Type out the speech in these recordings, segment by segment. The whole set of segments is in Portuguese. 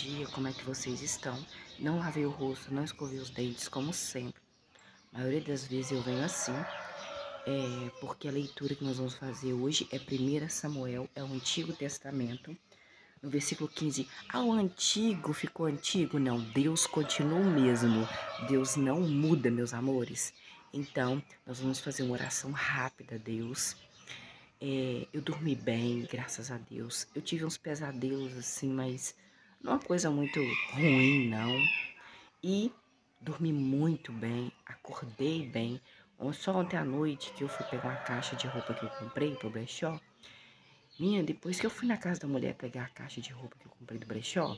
dia, como é que vocês estão? Não lavei o rosto, não escovei os dentes, como sempre. A maioria das vezes eu venho assim, porque a leitura que nós vamos fazer hoje é 1 Samuel, é o Antigo Testamento. No versículo 15, o antigo ficou antigo? Não, Deus continua o mesmo. Deus não muda, meus amores. Então, nós vamos fazer uma oração rápida a Deus. Eu dormi bem, graças a Deus. Eu tive uns pesadelos assim, mas não é uma coisa muito ruim, não. E dormi muito bem, acordei bem. Só ontem à noite que eu fui pegar uma caixa de roupa que eu comprei pro brechó. Minha, depois que eu fui na casa da mulher pegar a caixa de roupa que eu comprei do brechó,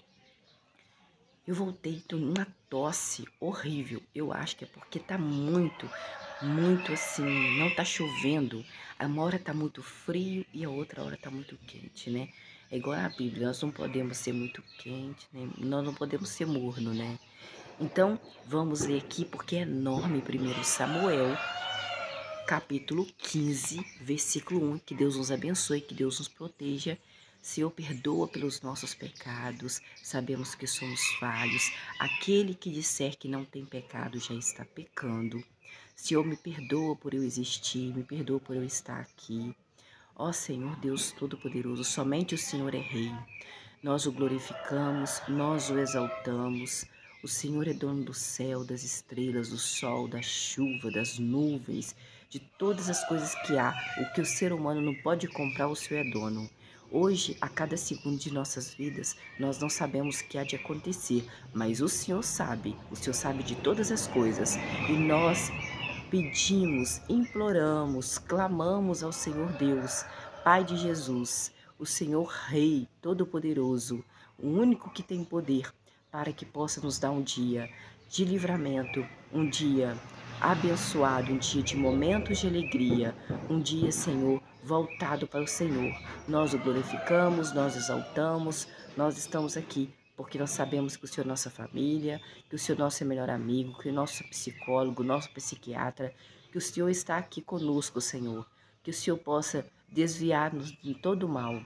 eu voltei com uma tosse horrível. Eu acho que é porque tá muito assim, não tá chovendo. Uma hora tá muito frio e a outra hora tá muito quente, né? É igual a Bíblia, nós não podemos ser muito quente, né? Nós não podemos ser morno, né? Então, vamos ler aqui porque é enorme 1 Samuel, capítulo 15, versículo 1. Que Deus nos abençoe, que Deus nos proteja. Senhor, perdoa pelos nossos pecados, sabemos que somos falhos. Aquele que disser que não tem pecado já está pecando. Senhor, me perdoa por eu existir, me perdoa por eu estar aqui. Ó Senhor Deus Todo-Poderoso, somente o Senhor é Rei. Nós o glorificamos, nós o exaltamos. O Senhor é dono do céu, das estrelas, do sol, da chuva, das nuvens, de todas as coisas que há. O que o ser humano não pode comprar, o Senhor é dono. Hoje, a cada segundo de nossas vidas, nós não sabemos o que há de acontecer, mas o Senhor sabe de todas as coisas. E nós pedimos, imploramos, clamamos ao Senhor Deus, Pai de Jesus, o Senhor Rei Todo-Poderoso, o único que tem poder, para que possa nos dar um dia de livramento, um dia abençoado, um dia de momentos de alegria, um dia, Senhor, voltado para o Senhor. Nós o glorificamos, nós exaltamos, nós estamos aqui porque nós sabemos que o Senhor é nossa família, que o Senhor é nosso melhor amigo, que o nosso psicólogo, nosso psiquiatra, que o Senhor está aqui conosco, Senhor, que o Senhor possa desviar-nos de todo o mal.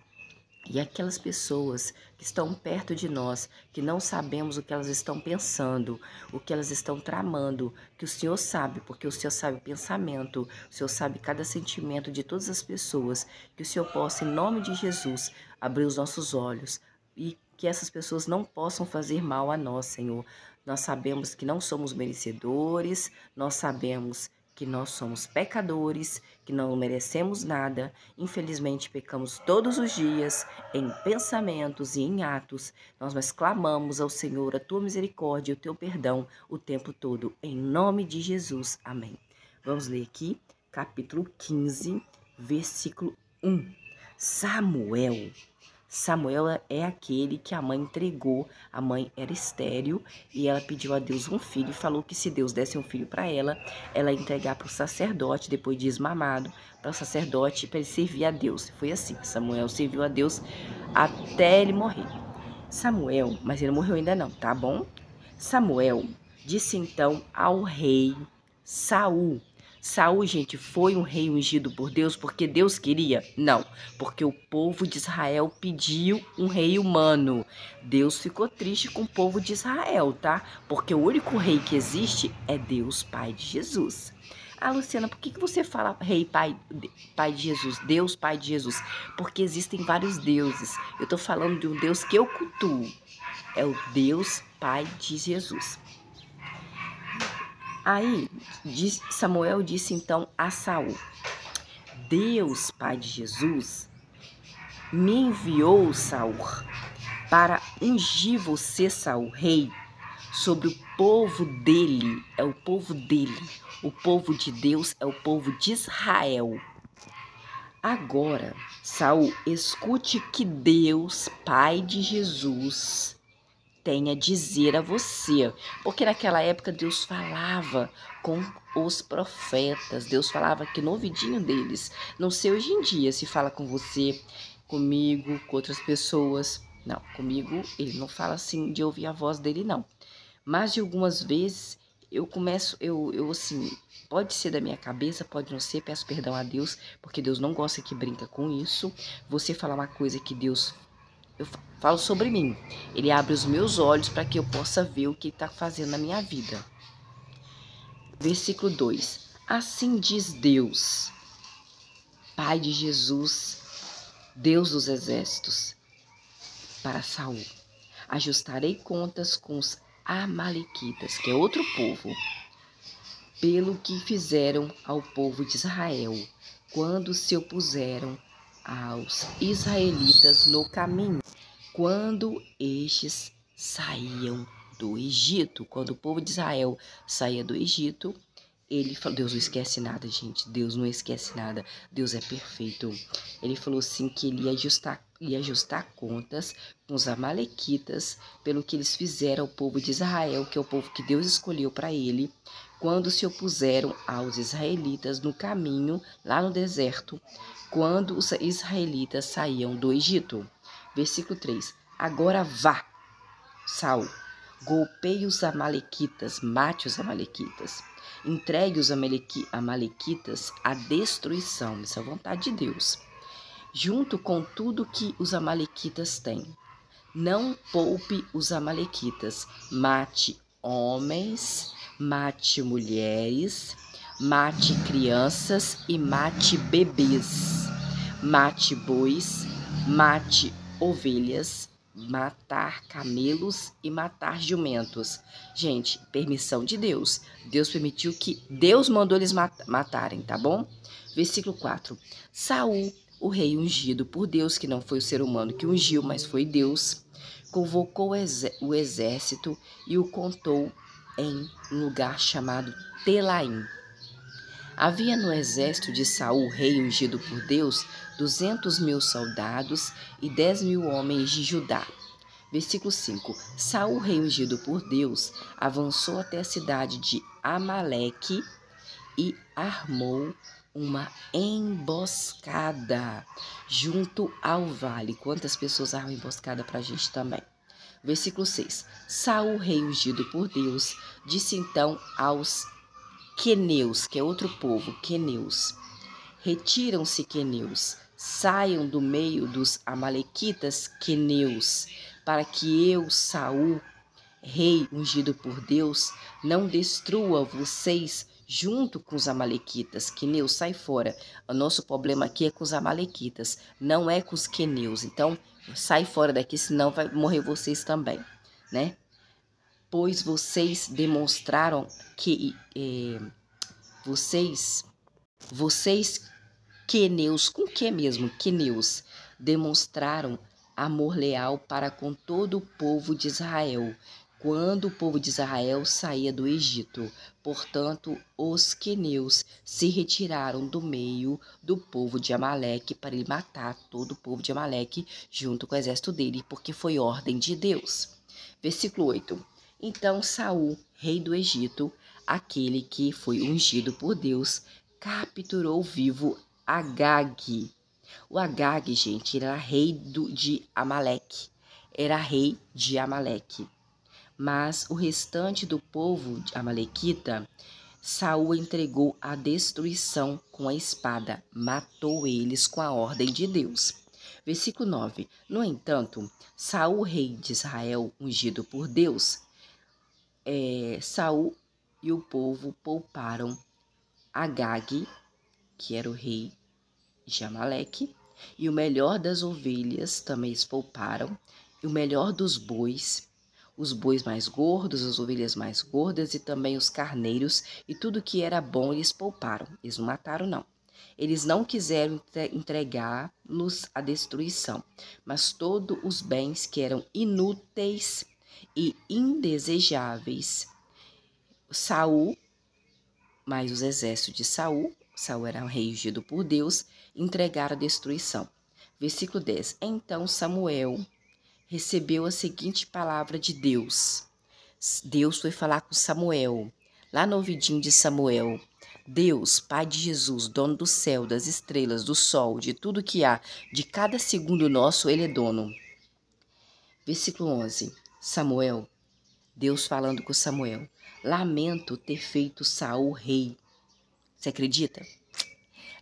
E aquelas pessoas que estão perto de nós, que não sabemos o que elas estão pensando, o que elas estão tramando, que o Senhor sabe, porque o Senhor sabe o pensamento, o Senhor sabe cada sentimento de todas as pessoas, que o Senhor possa, em nome de Jesus, abrir os nossos olhos e que essas pessoas não possam fazer mal a nós, Senhor. Nós sabemos que não somos merecedores, nós sabemos que nós somos pecadores, que não merecemos nada. Infelizmente, pecamos todos os dias, em pensamentos e em atos. Nós clamamos ao Senhor a tua misericórdia e o teu perdão o tempo todo. Em nome de Jesus. Amém. Vamos ler aqui, capítulo 15, versículo 1. Samuel é aquele que a mãe entregou. A mãe era estéril e ela pediu a Deus um filho e falou que se Deus desse um filho para ela ia entregar para o sacerdote, depois de desmamado, para o sacerdote, para ele servir a Deus. Foi assim, Samuel serviu a Deus até ele morrer. Mas ele não morreu ainda não, tá bom? Samuel disse então ao rei Saul. Saul, gente, foi um rei ungido por Deus porque Deus queria? Não, porque o povo de Israel pediu um rei humano. Deus ficou triste com o povo de Israel, tá? Porque o único rei que existe é Deus, Pai de Jesus. Luciana, por que você fala rei, pai de Jesus, Deus, Pai de Jesus? Porque existem vários deuses. Eu tô falando de um Deus que eu cultuo. É o Deus, Pai de Jesus. Aí, Samuel disse então a Saul: Deus, Pai de Jesus, me enviou, Saul, para ungir você, Saul, rei, sobre o povo dele. É o povo dele. O povo de Deus é o povo de Israel. Agora, Saul, escute que Deus, Pai de Jesus, tem a dizer a você, porque naquela época Deus falava com os profetas, Deus falava aqui no ouvidinho deles. Não sei hoje em dia se fala com você, comigo, com outras pessoas. Não, comigo ele não fala assim de ouvir a voz dele, não. Mas de algumas vezes eu assim, pode ser da minha cabeça, pode não ser, peço perdão a Deus, porque Deus não gosta que brinca com isso. Você falar uma coisa que Deus... Falo sobre mim. Ele abre os meus olhos para que eu possa ver o que está fazendo na minha vida. Versículo 2. Assim diz Deus, Pai de Jesus, Deus dos exércitos, para Saul: ajustarei contas com os amalequitas, que é outro povo, pelo que fizeram ao povo de Israel, quando se opuseram aos israelitas no caminho, quando estes saíam do Egito. Quando o povo de Israel saía do Egito, ele falou, Deus não esquece nada, gente. Deus não esquece nada. Deus é perfeito. Ele falou assim que ele ia ajustar contas com os amalequitas pelo que eles fizeram ao povo de Israel, que é o povo que Deus escolheu para ele, quando se opuseram aos israelitas no caminho, lá no deserto, quando os israelitas saíam do Egito. Versículo 3. Agora vá, Saul, golpeie os amalequitas, mate os amalequitas, entregue os amalequitas à destruição, isso é a vontade de Deus, junto com tudo que os amalequitas têm. Não poupe os amalequitas, mate homens, mate mulheres, mate crianças e mate bebês, mate bois, mate ovelhas, matar camelos e matar jumentos. Gente, permissão de Deus. Deus permitiu que Deus mandou eles matarem, tá bom? Versículo 4. Saul, o rei ungido por Deus, que não foi o ser humano que ungiu, mas foi Deus, convocou o exército e o contou em um lugar chamado Telaim. Havia no exército de Saul, rei ungido por Deus, 200.000 soldados e 10.000 homens de Judá. Versículo 5. Saul, rei ungido por Deus, avançou até a cidade de Amaleque e armou uma emboscada junto ao vale. Quantas pessoas armam emboscada para a gente também? Versículo 6. Saul, rei ungido por Deus, disse então aos queneus, que é outro povo, queneus: retiram-se, queneus, saiam do meio dos amalequitas, queneus, para que eu, Saul, rei ungido por Deus, não destrua vocês junto com os amalequitas. Queneus, sai fora. O nosso problema aqui é com os amalequitas, não é com os queneus. Então, sai fora daqui, senão vai morrer vocês também, né? Pois vocês demonstraram que vocês queneus, com que mesmo? Queneus demonstraram amor leal para com todo o povo de Israel, quando o povo de Israel saía do Egito. Portanto, os queneus se retiraram do meio do povo de Amaleque para ele matar todo o povo de Amaleque junto com o exército dele, porque foi ordem de Deus. Versículo 8. Então Saul, rei do Egito, aquele que foi ungido por Deus, capturou vivo Agag. O Agag, gente, era rei de Amaleque. Era rei de Amaleque. Mas o restante do povo de amalequita, Saul entregou à destruição com a espada. Matou eles com a ordem de Deus. Versículo 9. No entanto, Saul, rei de Israel, ungido por Deus, Saul e o povo pouparam Agag, que era o rei de Amaleque, e o melhor das ovelhas também eles pouparam, e o melhor dos bois, os bois mais gordos, as ovelhas mais gordas e também os carneiros, e tudo que era bom eles pouparam. Eles não mataram, não. Eles não quiseram entregar-los à destruição, mas todos os bens que eram inúteis e indesejáveis, Saul, mais os exércitos de Saul era um rei ungido por Deus, entregaram a destruição. Versículo 10. Então Samuel recebeu a seguinte palavra de Deus. Deus foi falar com Samuel, lá no ouvidinho de Samuel. Deus, Pai de Jesus, dono do céu, das estrelas, do sol, de tudo que há, de cada segundo nosso, ele é dono. Versículo 11. Samuel, Deus falando com Samuel: lamento ter feito Saul rei. Você acredita?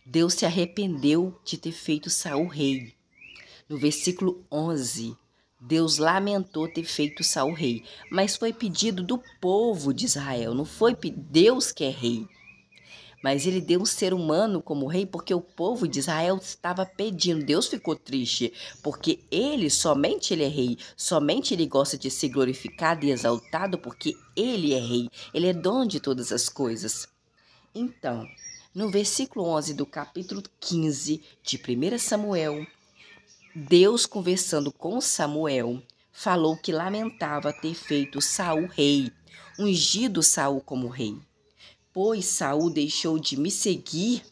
Deus se arrependeu de ter feito Saul rei. No versículo 11, Deus lamentou ter feito Saul rei, mas foi pedido do povo de Israel, não foi Deus que é rei. Mas ele deu um ser humano como rei porque o povo de Israel estava pedindo. Deus ficou triste porque somente ele é rei, somente ele gosta de ser glorificado e exaltado porque ele é rei, ele é dono de todas as coisas. Então, no versículo 11 do capítulo 15 de 1 Samuel, Deus, conversando com Samuel, falou que lamentava ter feito Saul rei, ungido Saul como rei. Pois Saul deixou de me seguir,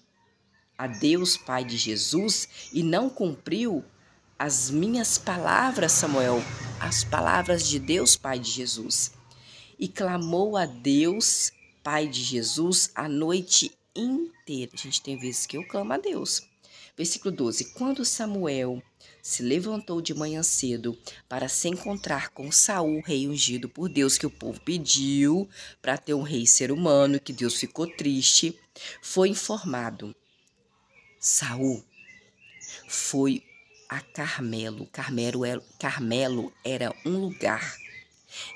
a Deus Pai de Jesus, e não cumpriu as minhas palavras, Samuel, as palavras de Deus Pai de Jesus. E clamou a Deus Pai de Jesus a noite inteira. A gente tem vezes que eu clamo a Deus. Versículo 12. Quando Samuel se levantou de manhã cedo para se encontrar com Saul, rei ungido por Deus, que o povo pediu para ter um rei ser humano, que Deus ficou triste, foi informado. Saul foi a Carmelo. Carmelo era um lugar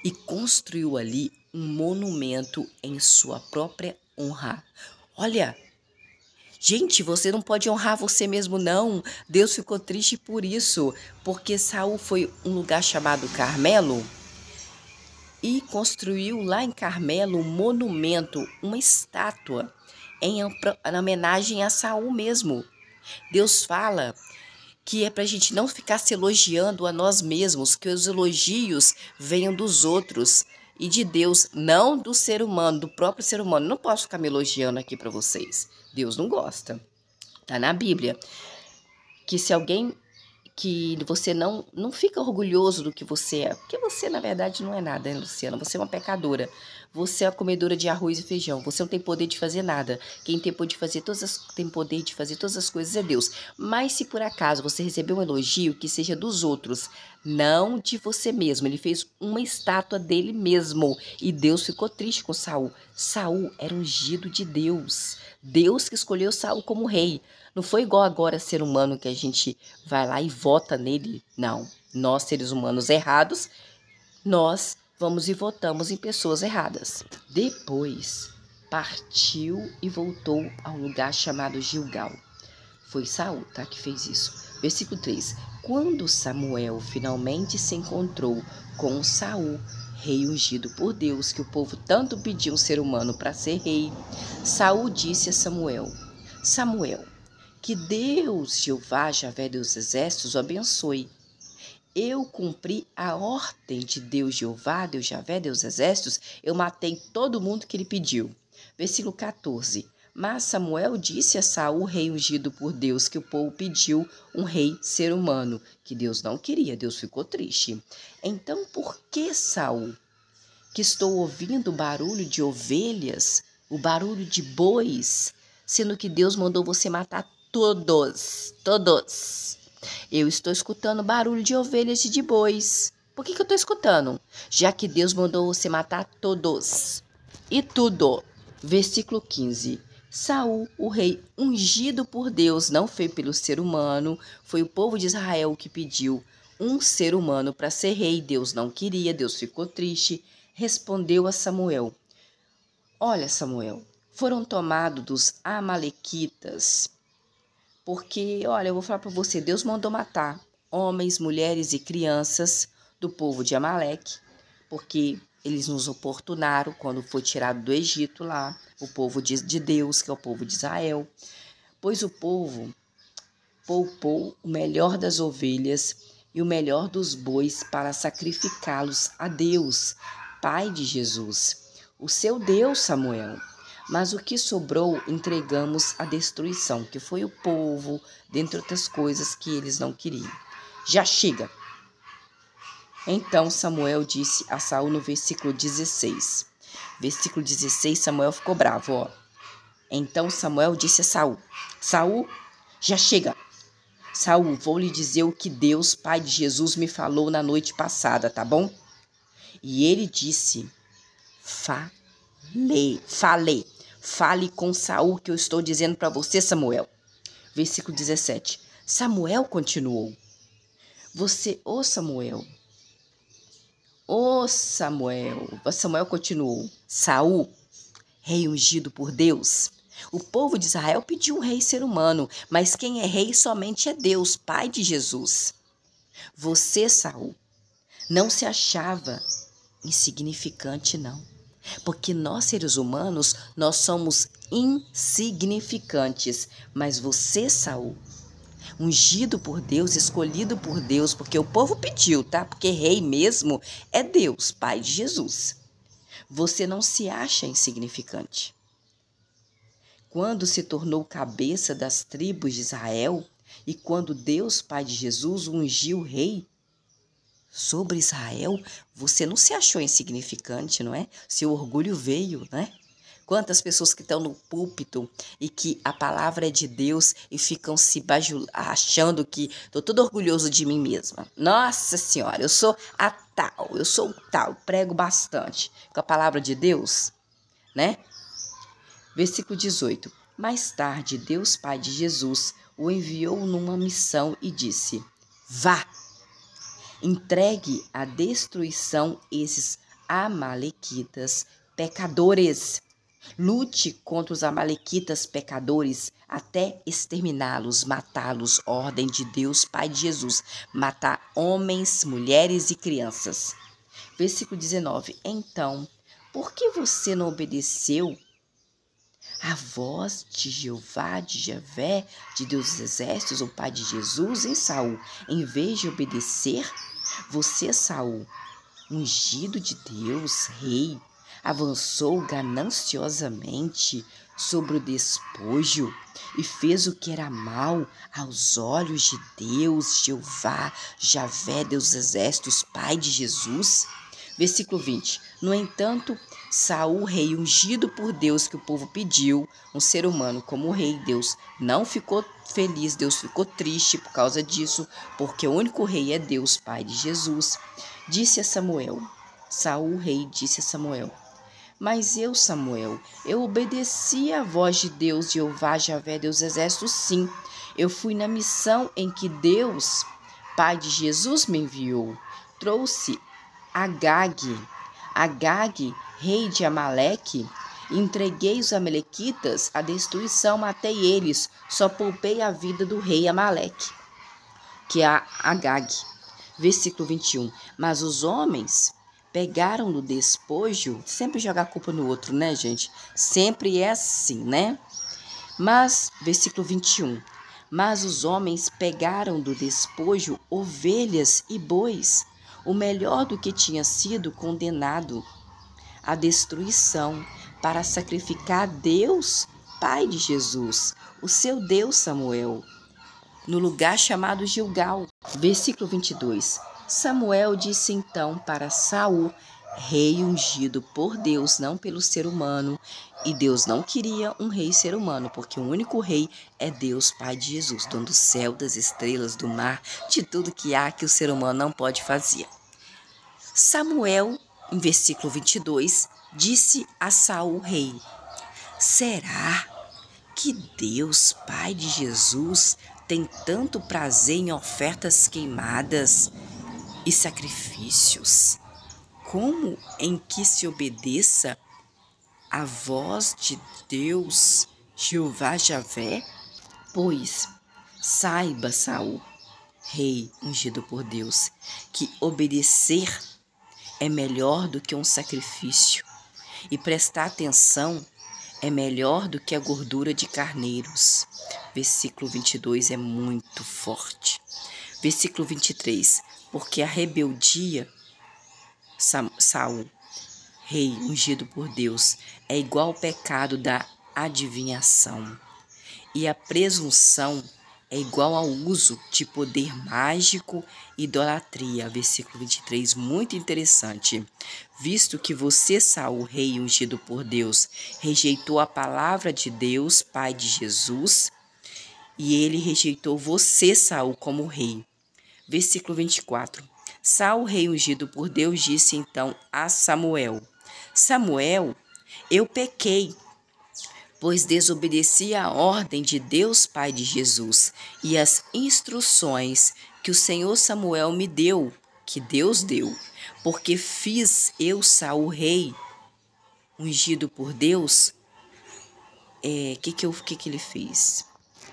e construiu ali um monumento em sua própria honra. Olha, gente, você não pode honrar você mesmo, não. Deus ficou triste por isso, porque Saul foi um lugar chamado Carmelo e construiu lá em Carmelo um monumento, uma estátua, em homenagem a Saul mesmo. Deus fala que é para a gente não ficar se elogiando a nós mesmos, que os elogios venham dos outros e de Deus, não do ser humano, do próprio ser humano. Não posso ficar me elogiando aqui para vocês. Deus não gosta. Tá na Bíblia que se alguém que você não fica orgulhoso do que você é, porque você na verdade não é nada, hein, Luciana? Você é uma pecadora. Você é uma comedora de arroz e feijão. Você não tem poder de fazer nada. Quem tem poder de fazer todas as coisas é Deus. Mas se por acaso você receber um elogio, que seja dos outros, não de você mesmo. Ele fez uma estátua dele mesmo e Deus ficou triste com Saul. Saul era ungido de Deus. Deus que escolheu Saul como rei. Não foi igual agora ser humano que a gente vai lá e vota nele. Não. Nós, seres humanos errados, nós vamos e votamos em pessoas erradas. Depois, partiu e voltou a um lugar chamado Gilgal. Foi Saul, tá, que fez isso. Versículo 3. Quando Samuel finalmente se encontrou com Saul, rei ungido por Deus, que o povo tanto pediu um ser humano para ser rei, Saul disse a Samuel: Samuel, que Deus, Jeová, Javé dos Exércitos, o abençoe. Eu cumpri a ordem de Deus, Jeová, Deus, Javé, Deus dos Exércitos. Eu matei todo mundo que ele pediu. Versículo 14. Mas Samuel disse a Saul, rei ungido por Deus, que o povo pediu um rei ser humano, que Deus não queria. Deus ficou triste. Então, por que, Saul, que estou ouvindo o barulho de ovelhas, o barulho de bois, sendo que Deus mandou você matar todos? Eu estou escutando barulho de ovelhas e de bois. Por que eu estou escutando? Já que Deus mandou você matar todos e tudo. Versículo 15. Saul, o rei ungido por Deus, não foi pelo ser humano, foi o povo de Israel que pediu um ser humano para ser rei. Deus não queria, Deus ficou triste. Respondeu a Samuel: Olha, Samuel, foram tomados dos amalequitas. Porque, olha, eu vou falar para você, Deus mandou matar homens, mulheres e crianças do povo de Amaleque, porque eles nos oportunaram quando foi tirado do Egito lá, o povo de Deus, que é o povo de Israel. Pois o povo poupou o melhor das ovelhas e o melhor dos bois para sacrificá-los a Deus, Pai de Jesus, o seu Deus, Samuel. Mas o que sobrou entregamos à destruição, que foi o povo, dentre outras coisas que eles não queriam. Já chega. Então Samuel disse a Saul no versículo 16. Versículo 16, Samuel ficou bravo, ó. Então Samuel disse a Saul: Saul, já chega. Saul, vou lhe dizer o que Deus, Pai de Jesus, me falou na noite passada, tá bom? E ele disse: Fale com Saul que eu estou dizendo para você, Samuel. Versículo 17. Samuel continuou: Samuel, Samuel continuou: Saul, rei ungido por Deus. O povo de Israel pediu um rei ser humano, mas quem é rei somente é Deus, Pai de Jesus. Você, Saul, não se achava insignificante, não. Porque nós, seres humanos, nós somos insignificantes. Mas você, Saul, ungido por Deus, escolhido por Deus, porque o povo pediu, tá? Porque rei mesmo é Deus, Pai de Jesus. Você não se acha insignificante. Quando se tornou cabeça das tribos de Israel e quando Deus, Pai de Jesus, ungiu o rei sobre Israel, você não se achou insignificante, não é? Seu orgulho veio, né? Quantas pessoas que estão no púlpito e que a palavra é de Deus e ficam se achando que estou todo orgulhoso de mim mesma. Nossa Senhora, eu sou a tal, eu sou o tal, prego bastante com a palavra de Deus, né? Versículo 18. Mais tarde, Deus, Pai de Jesus, o enviou numa missão e disse: Vá, entregue à destruição esses amalequitas pecadores. Lute contra os amalequitas pecadores até exterminá-los, matá-los. Ordem de Deus, Pai de Jesus, matar homens, mulheres e crianças. Versículo 19. Então, por que você não obedeceu a voz de Jeová, de Javé, de Deus dos exércitos, o Pai de Jesus, em Saul? Em vez de obedecer, você, Saul, ungido de Deus, rei, avançou gananciosamente sobre o despojo e fez o que era mal aos olhos de Deus, Jeová, Javé, Deus dos exércitos, Pai de Jesus. Versículo 20. No entanto, Saul, rei ungido por Deus, que o povo pediu, um ser humano como rei, Deus não ficou feliz, Deus ficou triste por causa disso, porque o único rei é Deus, Pai de Jesus. Disse a Samuel, Saul, rei, disse a Samuel: Mas eu, Samuel, eu obedeci à voz de Deus, Jeová, Javé, Deus dos exércitos, sim. Eu fui na missão em que Deus, Pai de Jesus, me enviou. Trouxe Agag, rei de Amaleque, entreguei os amalequitas à destruição, matei eles, só poupei a vida do rei Amaleque, que é Agag. Versículo 21. Mas os homens pegaram do despojo, sempre jogar a culpa no outro, né, gente? Sempre é assim, né? Mas, versículo 21. Mas os homens pegaram do despojo ovelhas e bois, o melhor do que tinha sido condenado à destruição, para sacrificar a Deus, Pai de Jesus, o seu Deus, Samuel, no lugar chamado Gilgal. Versículo 22. Samuel disse então para Saul, rei ungido por Deus, não pelo ser humano, e Deus não queria um rei ser humano, porque o único rei é Deus, Pai de Jesus, dono do céu, das estrelas, do mar, de tudo que há que o ser humano não pode fazer. Samuel, em versículo 22, disse a Saul, rei: Será que Deus, Pai de Jesus, tem tanto prazer em ofertas queimadas e sacrifícios, como em que se obedeça a voz de Deus, Jeová Javé? Pois saiba, Saul, rei ungido por Deus, que obedecer é melhor do que um sacrifício, e prestar atenção é melhor do que a gordura de carneiros. Versículo 22 é muito forte. Versículo 23. Porque a rebeldia, Saul, rei ungido por Deus, é igual ao pecado da adivinhação. E a presunção é igual ao uso de poder mágico e idolatria. Versículo 23, muito interessante. Visto que você, Saul, rei ungido por Deus, rejeitou a palavra de Deus, Pai de Jesus, e ele rejeitou você, Saul, como rei. Versículo 24. Saul, rei ungido por Deus, disse então a Samuel: Samuel, eu pequei, pois desobedeci à ordem de Deus, Pai de Jesus, e as instruções que o Senhor Samuel me deu, que Deus deu. Porque fiz eu Saul rei, ungido por Deus. Que ele fez?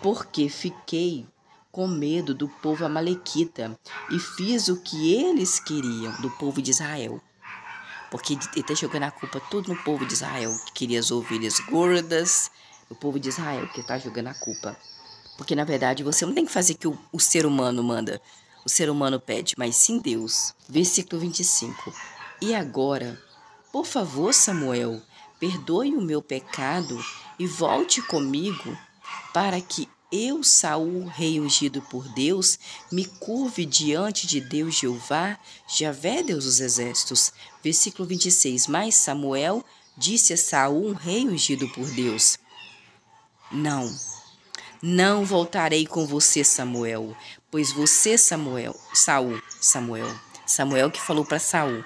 Porque fiquei com medo do povo amalequita e fiz o que eles queriam, do povo de Israel. Porque ele está jogando a culpa tudo no povo de Israel, que queria as ovelhas gordas, o povo de Israel que está jogando a culpa. Porque, na verdade, você não tem que fazer o que o ser humano manda, o ser humano pede, mas sim Deus. Versículo 25. E agora, por favor, Samuel, perdoe o meu pecado e volte comigo para que eu, Saul, rei ungido por Deus, me curve diante de Deus Jeová, Javé, Deus dos exércitos. Versículo 26. Mas Samuel disse a Saul, rei ungido por Deus: Não voltarei com você, Samuel, pois você, Samuel que falou para Saul: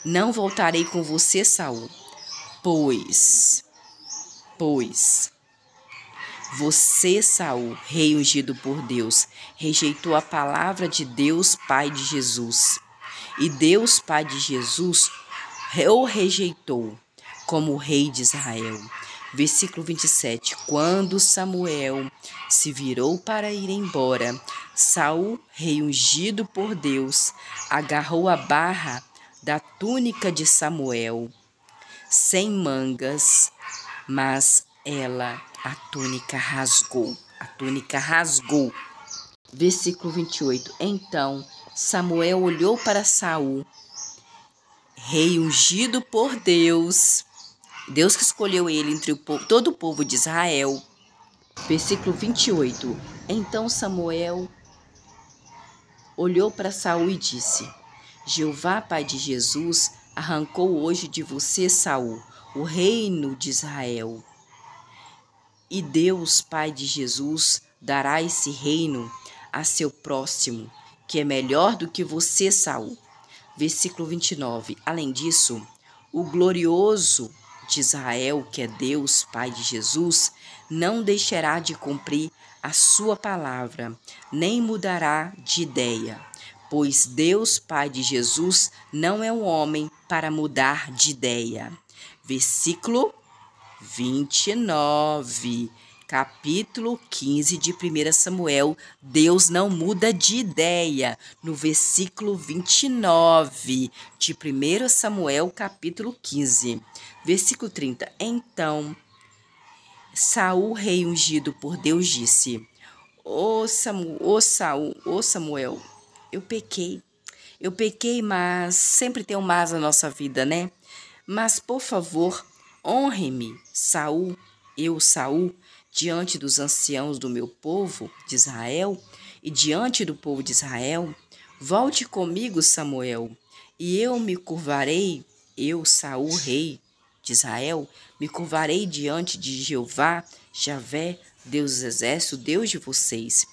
não voltarei com você, Saul, pois você, Saul, rei ungido por Deus, rejeitou a palavra de Deus, Pai de Jesus. E Deus, Pai de Jesus, o rejeitou como rei de Israel. Versículo 27. Quando Samuel se virou para ir embora, Saul, rei ungido por Deus, agarrou a barra da túnica de Samuel, sem mangas, mas a túnica rasgou. Versículo 28. Então Samuel olhou para Saul, rei ungido por Deus, Deus que escolheu ele entre todo o povo de Israel. Versículo 28. Então Samuel olhou para Saul e disse: Jeová, Pai de Jesus, arrancou hoje de você, Saul, o reino de Israel. E Deus, Pai de Jesus, dará esse reino a seu próximo, que é melhor do que você, Saul. Versículo 29. Além disso, o glorioso de Israel, que é Deus, Pai de Jesus, não deixará de cumprir a sua palavra, nem mudará de ideia, pois Deus, Pai de Jesus, não é um homem para mudar de ideia. Versículo 29, capítulo 15 de 1 Samuel, Deus não muda de ideia. No versículo 29 de 1 Samuel, capítulo 15, versículo 30. Então, Saul, rei ungido por Deus, disse: Ô Samuel, eu pequei, mas sempre tem um mas na nossa vida, né? Mas, por favor, honre-me, Saul, diante dos anciãos do meu povo de Israel e diante do povo de Israel. Volte comigo, Samuel, e eu me curvarei, Saul, rei de Israel, me curvarei diante de Jeová, Javé, Deus dos exércitos, Deus de vocês,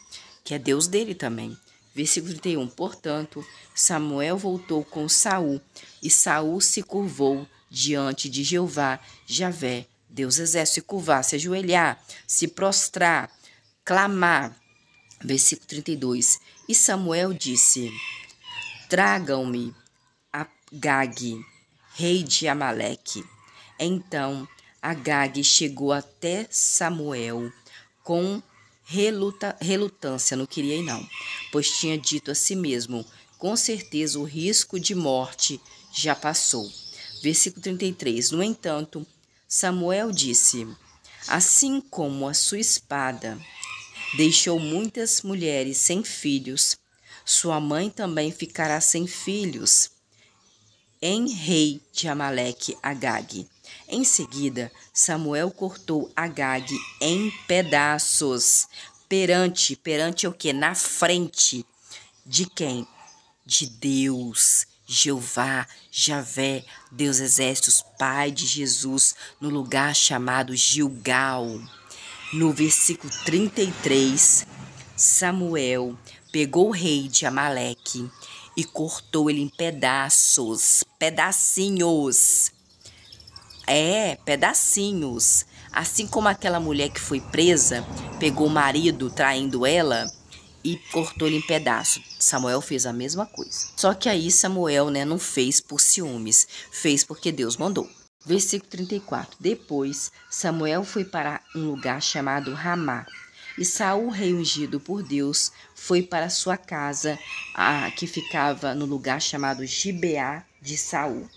que é Deus dele também. Versículo 31. Portanto, Samuel voltou com Saul, e Saul se curvou diante de Jeová, Javé, Deus dos exércitos, se curvar, se ajoelhar, se prostrar, clamar. Versículo 32. E Samuel disse: Tragam-me Agag, rei de Amaleque. Então Agag chegou até Samuel com relutância, não queria ir não, pois tinha dito a si mesmo: com certeza o risco de morte já passou. Versículo 33. No entanto, Samuel disse: assim como a sua espada deixou muitas mulheres sem filhos, sua mãe também ficará sem filhos em rei de Amaleque, Agag. Em seguida, Samuel cortou Agag em pedaços. Perante o quê? Na frente de quem? De Deus, Jeová, Javé, Deus exércitos, Pai de Jesus, no lugar chamado Gilgal. No versículo 33, Samuel pegou o rei de Amaleque e cortou ele em pedaços, pedacinhos. Pedacinhos. Assim como aquela mulher que foi presa, pegou o marido traindo ela e cortou ele em pedaços. Samuel fez a mesma coisa. Só que aí Samuel, né, não fez por ciúmes, fez porque Deus mandou. Versículo 34. Depois, Samuel foi para um lugar chamado Ramá. E Saul, rei ungido por Deus, foi para sua casa, que ficava no lugar chamado Gibeá de Saul.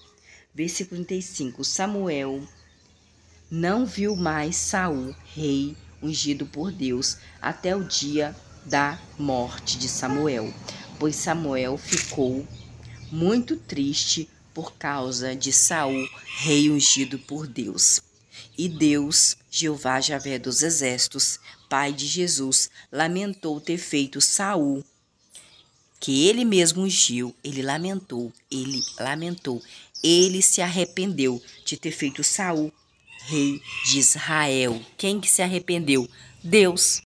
Versículo 35. Samuel não viu mais Saul, rei ungido por Deus, até o dia da morte de Samuel, pois Samuel ficou muito triste por causa de Saul, rei ungido por Deus. E Deus, Jeová Javé dos exércitos, pai de Jesus, lamentou ter feito Saul, que ele mesmo ungiu. Ele lamentou, ele se arrependeu de ter feito Saul, rei de Israel. Quem que se arrependeu? Deus.